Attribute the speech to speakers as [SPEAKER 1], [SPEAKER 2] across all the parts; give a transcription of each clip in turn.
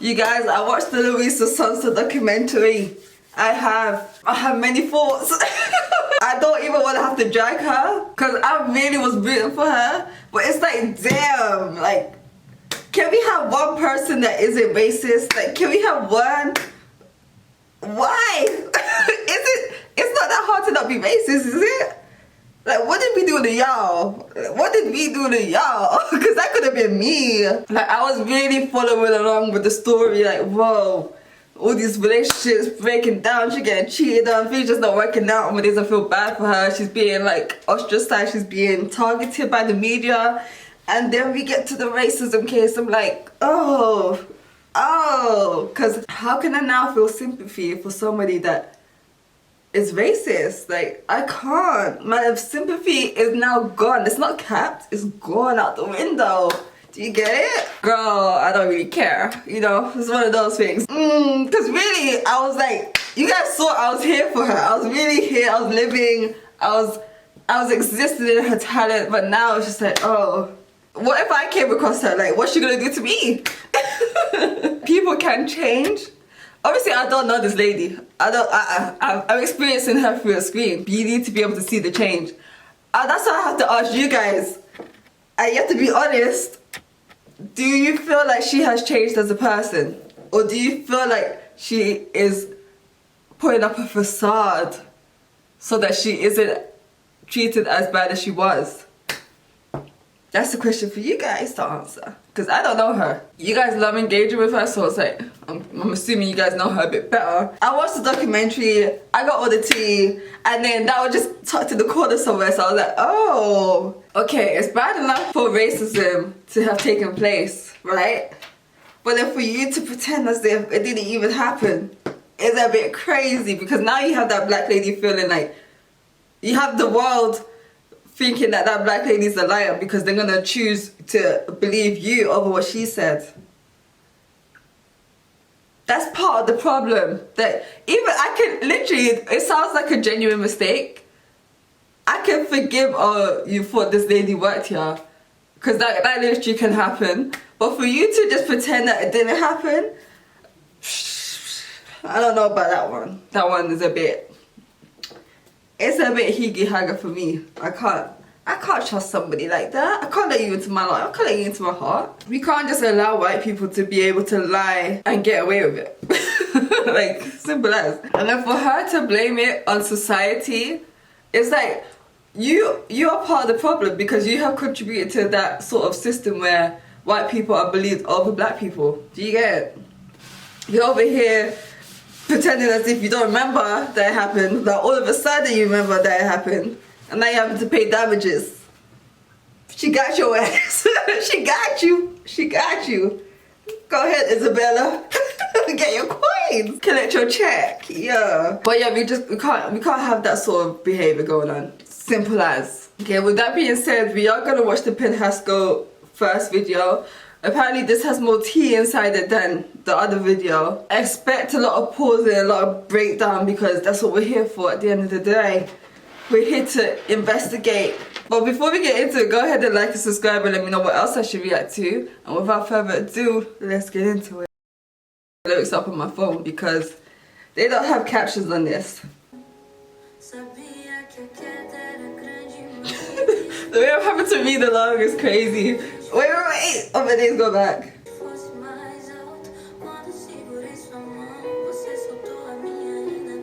[SPEAKER 1] You guys, I watched the Luisa Sonza documentary. I have many thoughts. I don't even want to have to drag her because I really was rooting for her. But it's like, damn, like, can we have one person that isn't racist? Like, can we have one? Why? It's not that hard to not be racist, is it? Like, what did we do to y'all? What did we do to y'all? Because that could have been me. Like, I was really following along with the story. Like, whoa, all these relationships breaking down. She getting cheated on. Things just not working out. But I feel bad for her. She's being, like, ostracized. She's being targeted by the media. And then we get to the racism case. I'm like, oh. Because how can I now feel sympathy for somebody that is racist? Like, I can't. My sympathy is now gone. It's not capped, it's gone out the window. Do you get it? Girl, I don't really care. You know, it's one of those things. Because really, I was like, you guys saw I was here for her. I was really here. I was living. I was existing in her talent. But now it's just like, oh, what if I came across her? Like, what's she gonna do to me? People can change. Obviously, I don't know this lady. I'm experiencing her through a screen. You need to be able to see the change. That's why I have to ask you guys. And you have to be honest. Do you feel like she has changed as a person? Or do you feel like she is putting up a facade so that she isn't treated as bad as she was? That's the question for you guys to answer. Because I don't know her. You guys love engaging with her, so it's like, I'm assuming you guys know her a bit better. I watched the documentary, I got all the tea, and then that was just tucked in the corner somewhere, so I was like, oh, okay, it's bad enough for racism to have taken place, right? But then for you to pretend as if it didn't even happen is a bit crazy, because now you have that black lady feeling like, you have the world thinking that that black lady's a liar because they're gonna choose to believe you over what she said. That's part of the problem. That even I can literally, it sounds like a genuine mistake. I can forgive, oh, you thought this lady worked here, because that literally can happen. But for you to just pretend that it didn't happen, I don't know about that one. That one is a bit, it's a bit higgy-hagga for me. I can't trust somebody like that. I can't let you into my life. I can't let you into my heart. We can't just allow white people to be able to lie and get away with it. Like, simple as. And then for her to blame it on society, it's like, you're part of the problem because you have contributed to that sort of system where white people are believed over black people. Do you get it? You're over here pretending as if you don't remember that it happened, that all of a sudden you remember that it happened, and now you're having to pay damages. She got your ass. She got you. She got you. Go ahead, Isabella. Get your coins. Collect your check. Yeah. But yeah, we can't have that sort of behavior going on. Simple as. Okay, with that being said, we are gonna watch the penhasco first video. Apparently this has more tea inside it than the other video. Expect a lot of pausing, a lot of breakdown, because that's what we're here for at the end of the day. We're here to investigate. But before we get into it, go ahead and like and subscribe and let me know what else I should react to. And without further ado, let's get into it. It looks up on my phone because they don't have captions on this. The way I'm having to read along is crazy. Wait. Oh, my days go back.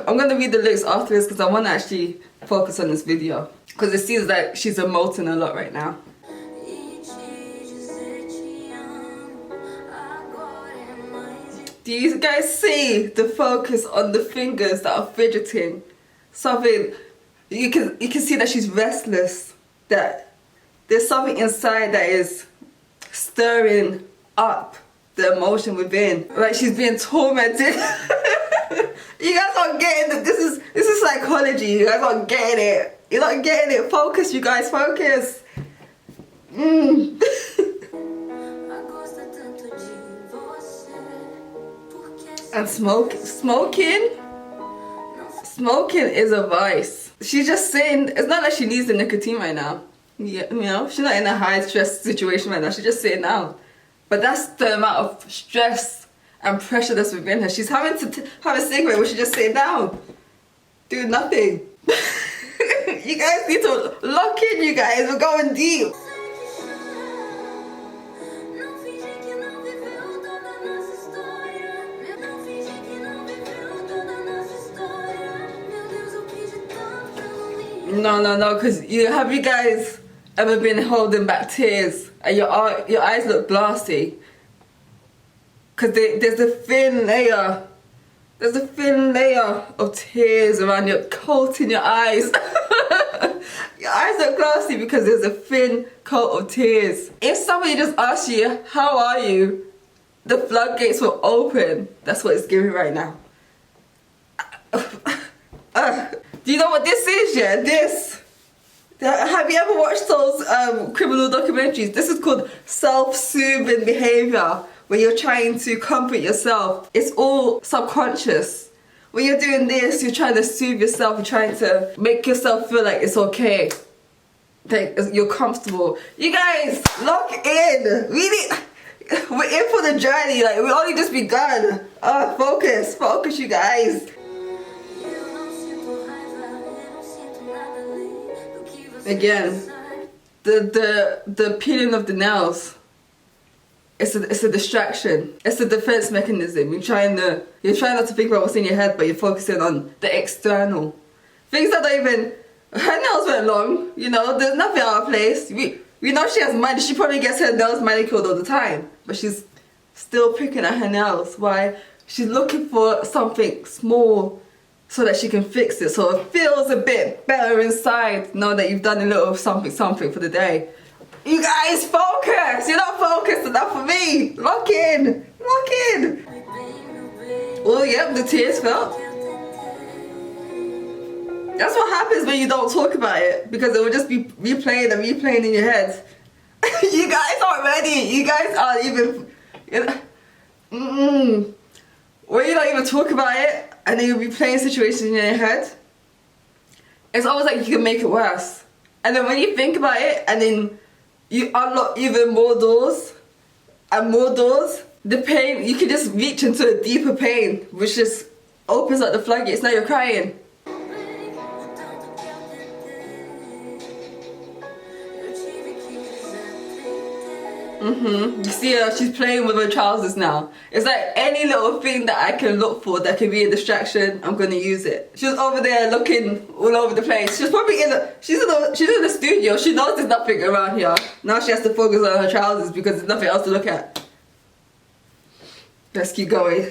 [SPEAKER 1] I'm gonna read the lyrics afterwards because I want to actually focus on this video. Because it seems like she's emoting a lot right now. Do you guys see the focus on the fingers that are fidgeting? Something, you can see that she's restless. That there's something inside that is stirring up the emotion within. Like she's being tormented. You guys aren't getting it. This is psychology. You guys aren't getting it. You're not getting it. Focus, you guys, focus. And smoking is a vice. She's just saying, it's not like she needs the nicotine right now. Yeah, you know, she's not in a high stress situation right now. She's just sitting down. But that's the amount of stress and pressure that's within her. She's having to have a cigarette where she just sitting down, doing nothing. You guys need to lock in, you guys. We're going deep. No, because have you guys ever been holding back tears and your eyes look glassy? Because there's a thin layer. There's a thin layer of tears around your coat in your eyes. Your eyes look glassy because there's a thin coat of tears. If somebody just asks you, how are you? The floodgates will open. That's what it's giving right now. Do you know what this is, yeah? This. Have you ever watched those criminal documentaries? This is called self-soothing behavior, where you're trying to comfort yourself. It's all subconscious. When you're doing this, you're trying to soothe yourself, you're trying to make yourself feel like it's okay, like you're comfortable. You guys, lock in. We're in for the journey, like we only just begun. Focus, you guys. Again, the peeling of the nails. It's a distraction. It's a defense mechanism. You're trying not to think about what's in your head, but you're focusing on the external. Things that don't even, her nails weren't long, you know, there's nothing out of place. We know she has money, she probably gets her nails manicured all the time, but she's still picking at her nails. Why? She's looking for something small so that she can fix it, so it feels a bit better inside, know that you've done a little something for the day. You guys, focus! You're not focused enough for me! Lock in! Lock in! Oh, yep, the tears fell. That's what happens when you don't talk about it, because it will just be replaying and replaying in your head. You guys aren't ready! You guys aren't even... When you don't even talk about it, and then you'll be playing situations in your head, it's almost like you can make it worse. And then when you think about it, and then you unlock even more doors and more doors, the pain, you can just reach into a deeper pain, which just opens up the floodgates. Now you're crying. You see her, she's playing with her trousers now. It's like any little thing that I can look for that can be a distraction, I'm gonna use it. She was over there looking all over the place. She's probably she's in the studio. She knows there's nothing around here. Now she has to focus on her trousers because there's nothing else to look at. Let's keep going.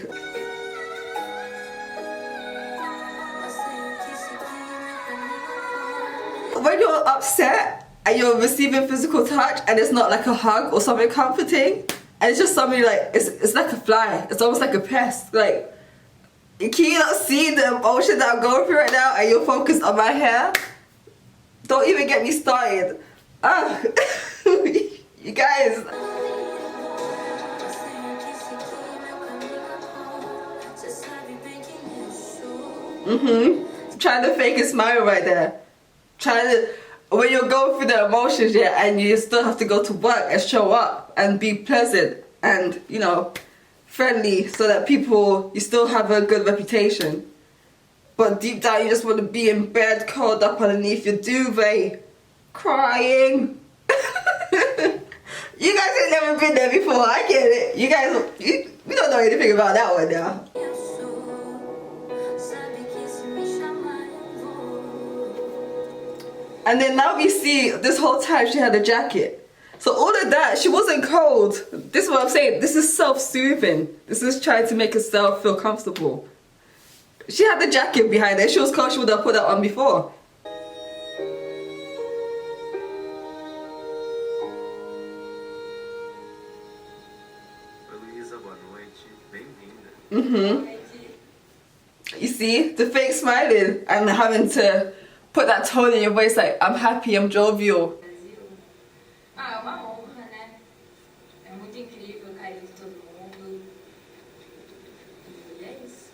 [SPEAKER 1] When you're upset and you're receiving physical touch and it's not like a hug or something comforting, and it's just something like, it's like a fly, it's almost like a pest. Like, can you not see the emotion that I'm going through right now and you're focused on my hair? Don't even get me started. You guys. Trying to fake a smile right there. When you're going through the emotions, yeah, and you still have to go to work and show up and be pleasant and, you know, friendly so that you still have a good reputation. But deep down you just want to be in bed, curled up underneath your duvet, crying. You guys ain't never been there before, I get it. You guys, we don't know anything about that one now. And then now we see this whole time she had a jacket. So all of that, she wasn't cold. This is what I'm saying. This is self-soothing. This is trying to make herself feel comfortable. She had the jacket behind her. If she was cold, she would have put that on before.
[SPEAKER 2] Luisa, boa noite. Bem-vinda.
[SPEAKER 1] You see, the fake smiling and having to put that tone in your voice like, I'm happy, I'm jovial.
[SPEAKER 3] É uma honra, né? É muito incrível o carinho de todo mundo. E é isso.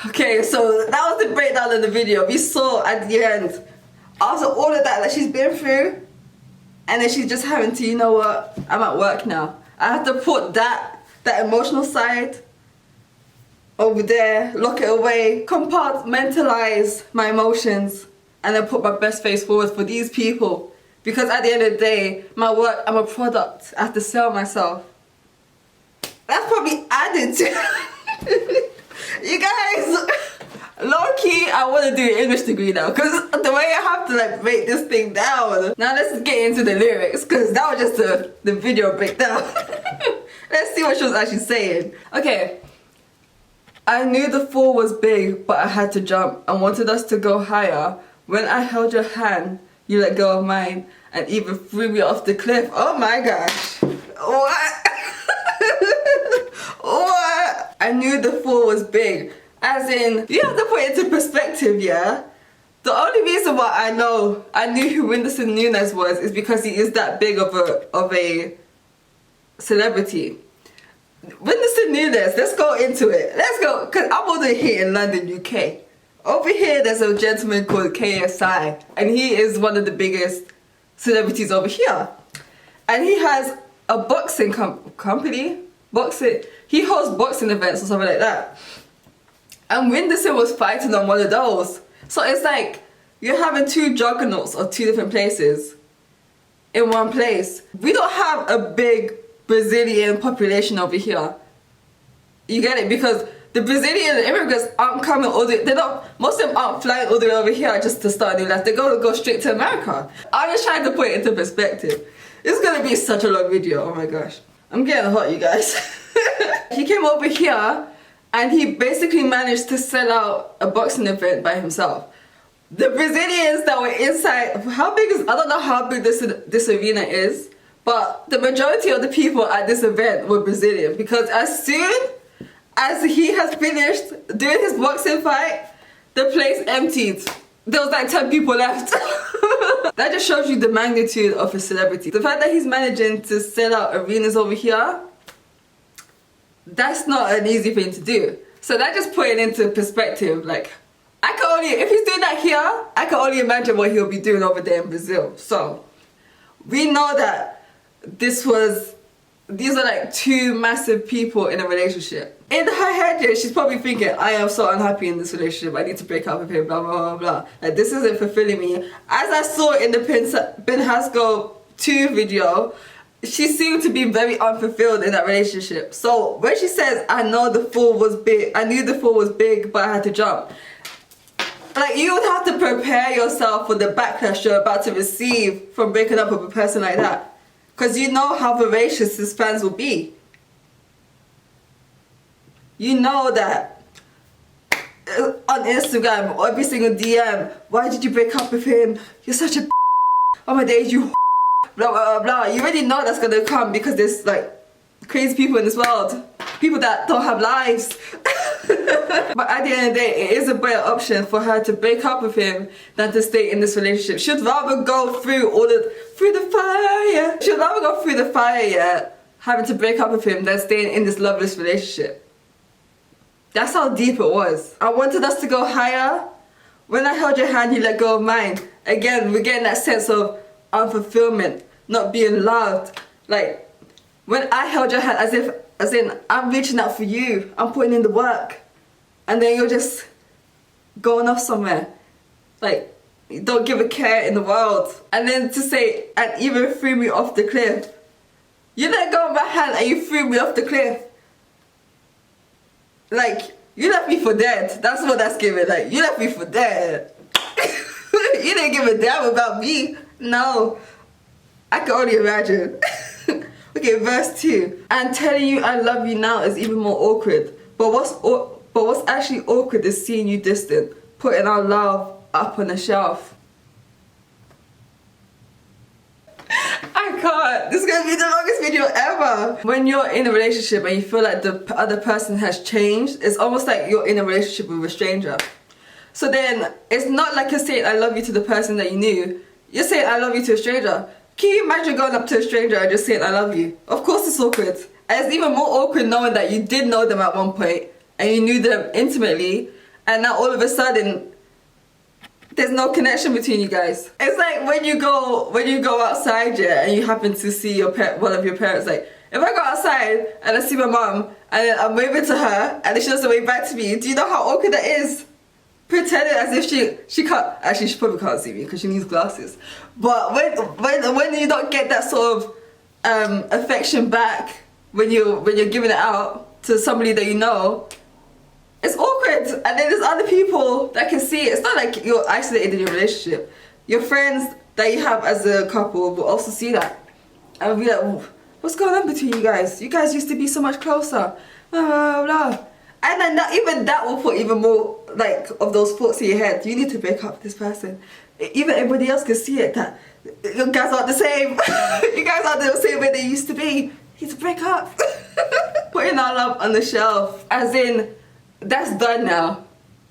[SPEAKER 1] Okay, so that was the breakdown of the video. We saw at the end, after all of that she's been through, And then she's just having to, you know what, I'm at work now. I have to put that emotional side over there, lock it away, compartmentalize my emotions, and then put my best face forward for these people. Because at the end of the day, my work, I'm a product. I have to sell myself. That's probably added to you guys. Low-key, I want to do an English degree now, because the way I have to like break this thing down. Now let's get into the lyrics, because that was just the video breakdown. Let's see what she was actually saying. Okay. I knew the fall was big, but I had to jump and wanted us to go higher. When I held your hand, you let go of mine and even threw me off the cliff. Oh my gosh. What? What? I knew the fall was big. As in, you have to put it into perspective, yeah? The only reason why I knew who Whindersson Nunes was is because he is that big of a celebrity. Whindersson Nunes, let's go into it. Let's go, because I'm over here in London, UK. Over here, there's a gentleman called KSI, and he is one of the biggest celebrities over here. And he has a boxing company. He hosts boxing events or something like that. And Whindersson was fighting on one of those. So it's like, you're having two juggernauts of two different places in one place. We don't have a big Brazilian population over here. You get it? Because the Brazilian immigrants aren't coming all the way, most of them aren't flying all the way over here just to start a new life. They go straight to America. I'm just trying to put it into perspective. It's gonna be such a long video, oh my gosh. I'm getting hot, you guys. He came over here and he basically managed to sell out a boxing event by himself. The Brazilians that were inside, I don't know how big this arena is, but the majority of the people at this event were Brazilian, because as soon as he has finished doing his boxing fight, the place emptied. There was like 10 people left. That just shows you the magnitude of his celebrity. The fact that he's managing to sell out arenas over here, that's not an easy thing to do. So that just put it into perspective. Like, if he's doing that here, I can only imagine what he'll be doing over there in Brazil. So we know that these are like two massive people in a relationship. In her head, yeah, she's probably thinking, I am so unhappy in this relationship, I need to break up with him, blah, blah, blah, blah. Like, this isn't fulfilling me. As I saw in the penhasco 2 video, she seemed to be very unfulfilled in that relationship. So when she says, I knew the fall was big, but I had to jump. Like, you would have to prepare yourself for the backlash you're about to receive from breaking up with a person like that. Because you know how voracious his fans will be. You know that on Instagram, every single DM, why did you break up with him? You're such a oh my days, you blah blah blah. You already know that's gonna come because there's like crazy people in this world. People that don't have lives. But at the end of the day, it is a better option for her to break up with him than to stay in this relationship. She'd rather go through the fire. She'd rather go through the fire, yeah, having to break up with him than staying in this loveless relationship. That's how deep it was. I wanted us to go higher. When I held your hand, you let go of mine. Again, we're getting that sense of unfulfillment, not being loved. Like, when I held your hand, as in, I'm reaching out for you, I'm putting in the work. And then you're just going off somewhere. Like, you don't give a care in the world. And then to say, and even threw me off the cliff. You let go of my hand and you threw me off the cliff. Like, you left me for dead. That's what that's giving. Like, you left me for dead. You didn't give a damn about me. No. I can only imagine. Okay, verse 2. And telling you I love you now is even more awkward. But what's actually awkward is seeing you distant, putting our love up on a shelf. I can't. This is gonna be the longest video ever. When you're in a relationship and you feel like the other person has changed, it's almost like you're in a relationship with a stranger. So then, it's not like you're saying I love you to the person that you knew. You're saying I love you to a stranger. Can you imagine going up to a stranger and just saying I love you? Of course it's awkward. And it's even more awkward knowing that you did know them at one point and you knew them intimately, and now all of a sudden there's no connection between you guys. It's like when you go outside, yeah, and you happen to see one of your parents. Like if I go outside and I see my mom and then I'm waving to her and then she doesn't wave back to me, do you know how awkward that is? Pretending as if she can't. Actually, she probably can't see me because she needs glasses. But when you don't get that sort of affection back when you're giving it out to somebody that you know, it's awkward. And then there's other people that can see it. It's not like you're isolated in your relationship. Your friends that you have as a couple will also see that and be like, what's going on between you guys? You guys used to be so much closer. Blah, blah, blah. And then even that will put even more like of those thoughts in your head. You need to break up with this person. Even everybody else can see it that you guys aren't the same. You guys aren't the same way they used to be. You need to break up. Putting our love on the shelf, as in that's done now.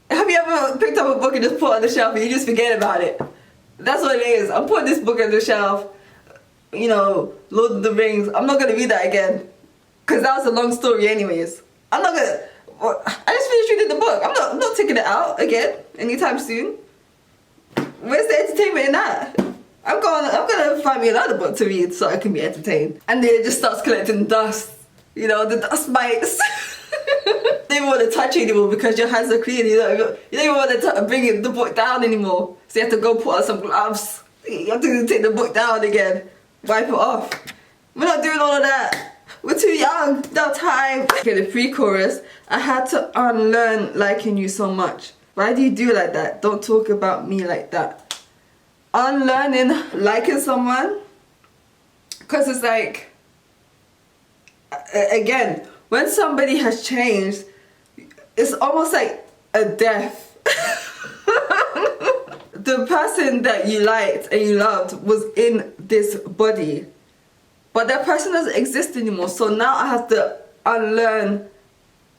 [SPEAKER 1] Have you ever picked up a book and just put it on the shelf and you just forget about it? That's what it is. I'm putting this book on the shelf. You know, Lord of the Rings. I'm not gonna read that again because that was a long story, anyways. I'm not gonna. I just finished reading the book. I'm not taking it out again anytime soon. Where's the entertainment in that? I'm gonna find me another book to read so I can be entertained. And then it just starts collecting dust. You know, the dust mites. You don't even want to touch it anymore because your hands are clean. You don't even want to bring the book down anymore. So you have to go put on some gloves. You have to take the book down again. Wipe it off. We're not doing all of that. We're too young, no time. Okay, the pre-chorus. I had to unlearn liking you so much. Why do you do like that? Don't talk about me like that. Unlearning liking someone. Because it's like, again, when somebody has changed, it's almost like a death. The person that you liked and you loved was in this body. But that person doesn't exist anymore, so now I have to unlearn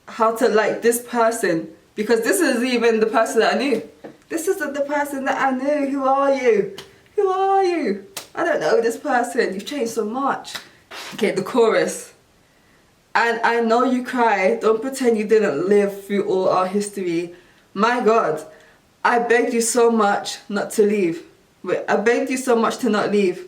[SPEAKER 1] how to like this person because this isn't even the person that I knew. This isn't the person that I knew. Who are you? Who are you? I don't know this person. You've changed so much. Okay, the chorus. And I know you cry. Don't pretend you didn't live through all our history. My God, I begged you so much not to leave. Wait, I begged you so much to not leave.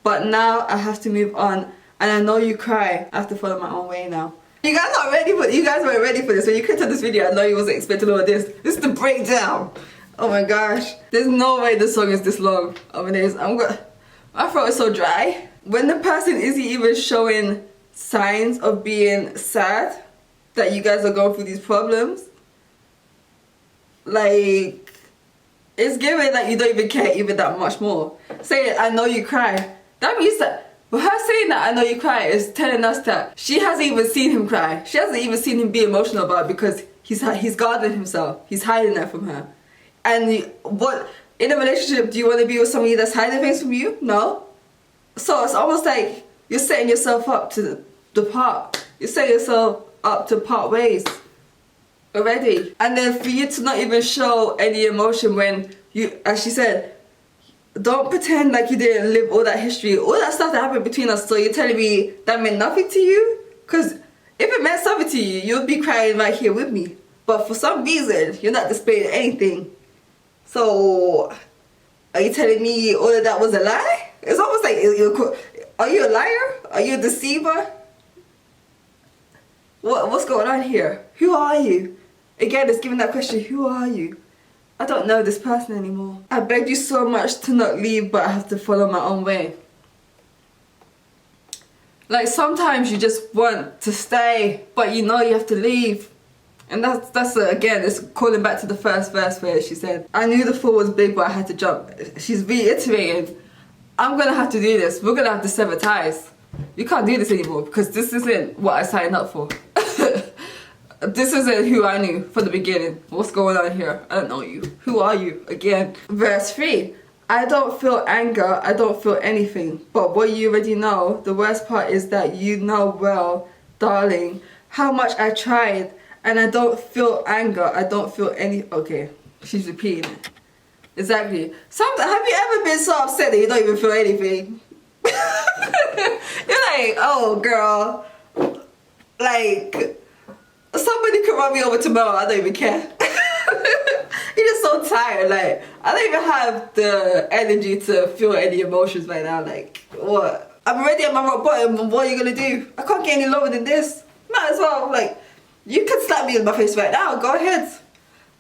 [SPEAKER 1] But now I have to move on, and I know you cry. I have to follow my own way now. You guys weren't ready for this. When you clicked on this video, I know you wasn't expecting all of this. This is the breakdown. Oh my gosh. There's no way the song is this long. Oh, it is. My throat is so dry. When the person isn't even showing signs of being sad that you guys are going through these problems, like, it's giving like you don't even care even that much more. Say, I know you cry. That means that her saying that I know you cry is telling us that she hasn't even seen him cry. She hasn't even seen him be emotional about it because he's guarding himself. He's hiding that from her. And what in a relationship do you want to be with somebody that's hiding things from you? No. So it's almost like you're setting yourself up to depart. You're setting yourself up to part ways already. And then for you to not even show any emotion when you, as she said, don't pretend like you didn't live all that history, all that stuff that happened between us. So you're telling me that meant nothing to you? Because if it meant something to you, you'd be crying right here with me. But for some reason, you're not displaying anything. So are you telling me all of that was a lie? It's almost like, are you a liar? Are you a deceiver? What's going on here? Who are you? Again, it's giving that question, who are you? I don't know this person anymore. I begged you so much to not leave, but I have to follow my own way. Like sometimes you just want to stay, but you know you have to leave. And that's again, it's calling back to the first verse where she said, I knew the fall was big, but I had to jump. She's reiterating, I'm gonna have to do this. We're gonna have to sever ties. You can't do this anymore because this isn't what I signed up for. This isn't who I knew from the beginning. What's going on here? I don't know you. Who are you? Again. Verse 3. I don't feel anger. I don't feel anything. But what you already know, the worst part is that you know well, darling, how much I tried. And I don't feel anger. I don't feel any... Okay. She's repeating it. Exactly. Have you ever been so upset that you don't even feel anything? You're like, oh, girl. Like... Somebody could run me over tomorrow, I don't even care. You're just so tired. Like, I don't even have the energy to feel any emotions right now. Like, what? I'm already at my rock bottom. What are you gonna do? I can't get any lower than this. Might as well. Like, you can slap me in my face right now. Go ahead.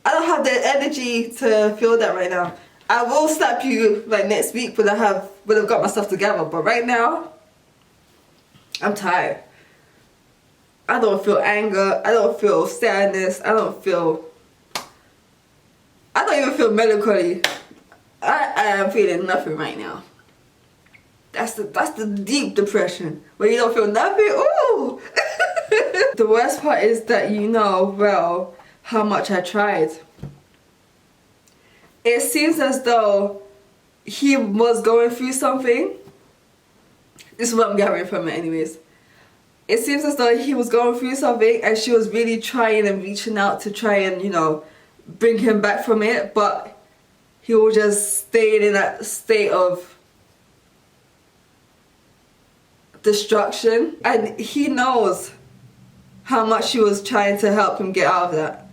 [SPEAKER 1] I don't have the energy to feel that right now. I will slap you like next week when I've got my stuff together. But right now, I'm tired. I don't feel anger. I don't feel sadness. I don't even feel melancholy. I am feeling nothing right now. That's the deep depression where you don't feel nothing. Ooh. The worst part is that you know well how much I tried. It seems as though he was going through something. This is what I'm gathering from it anyways. It seems as though he was going through something and she was really trying and reaching out to try and, you know, bring him back from it, but he was just staying in that state of destruction, and he knows how much she was trying to help him get out of that.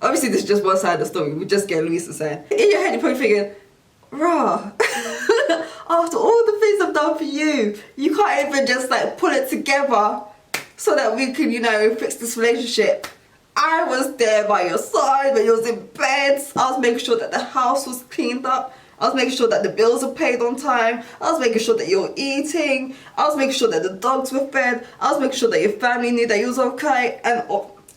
[SPEAKER 1] Obviously this is just one side of the story, we just get Luisa side. In your head you're probably thinking, rah, after all the things I've done for you, you can't even just like pull it together so that we can, you know, fix this relationship. I was there by your side when you was in bed. I was making sure that the house was cleaned up. I was making sure that the bills were paid on time. I was making sure that you were eating. I was making sure that the dogs were fed. I was making sure that your family knew that you was okay. And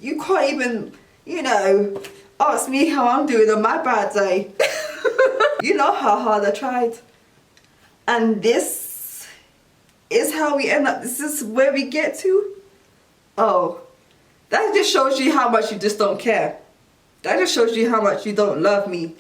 [SPEAKER 1] you can't even, you know, ask me how I'm doing on my bad day. You know how hard I tried. And this is how we end up. This is where we get to. Oh, that just shows you how much you just don't care. That just shows you how much you don't love me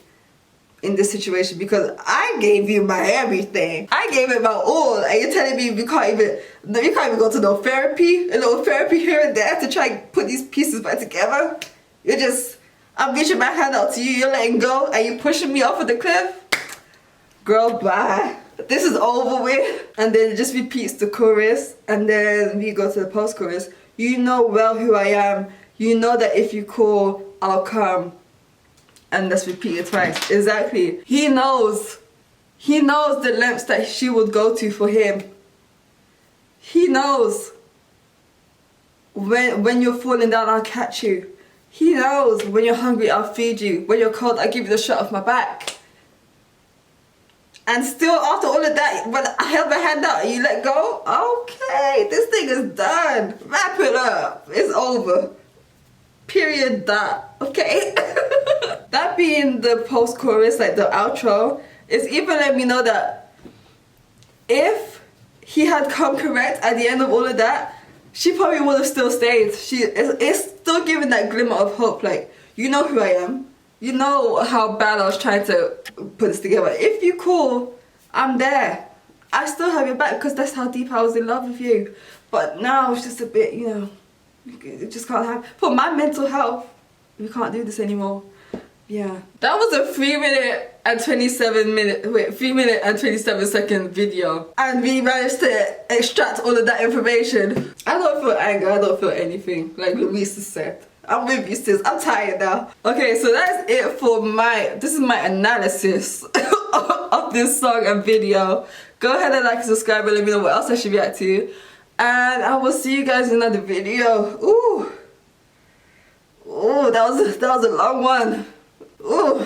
[SPEAKER 1] in this situation, because I gave you my everything. I gave it my all, and you're telling me you can't even go to no therapy, a little therapy here and there to try and put these pieces back together. You're just, I'm reaching my hand out to you, you're letting go, and you're pushing me off of the cliff. Girl, bye. This is over with. And then it just repeats the chorus, and then we go to the post-chorus. You know well who I am. You know that if you call, I'll come. And let's repeat it twice. Exactly. He knows. He knows the lengths that she would go to for him. He knows. When you're falling down, I'll catch you. He knows. When you're hungry, I'll feed you. When you're cold, I'll give you the shirt off my back. And still, after all of that, when I held my hand out and you let go, okay, this thing is done. Wrap it up. It's over. Period. That. Okay? That being the post-chorus, like the outro, is even letting me know that if he had come correct at the end of all of that, she probably would have still stayed. It's still giving that glimmer of hope. Like, you know who I am. You know how bad I was trying to put this together. If you call, I'm there. I still have your back because that's how deep I was in love with you. But now it's just a bit, you know, it just can't happen. For my mental health, we can't do this anymore. Yeah. That was a 3 minute and 27 second video. And we managed to extract all of that information. I don't feel anger, I don't feel anything. Like Luisa said. I'm with you, sis. I'm tired now. Okay, so that's it for this is my analysis of this song and video. Go ahead and like and subscribe and let me know what else I should react to. And I will see you guys in another video. Ooh. Ooh, that was a long one. Ooh.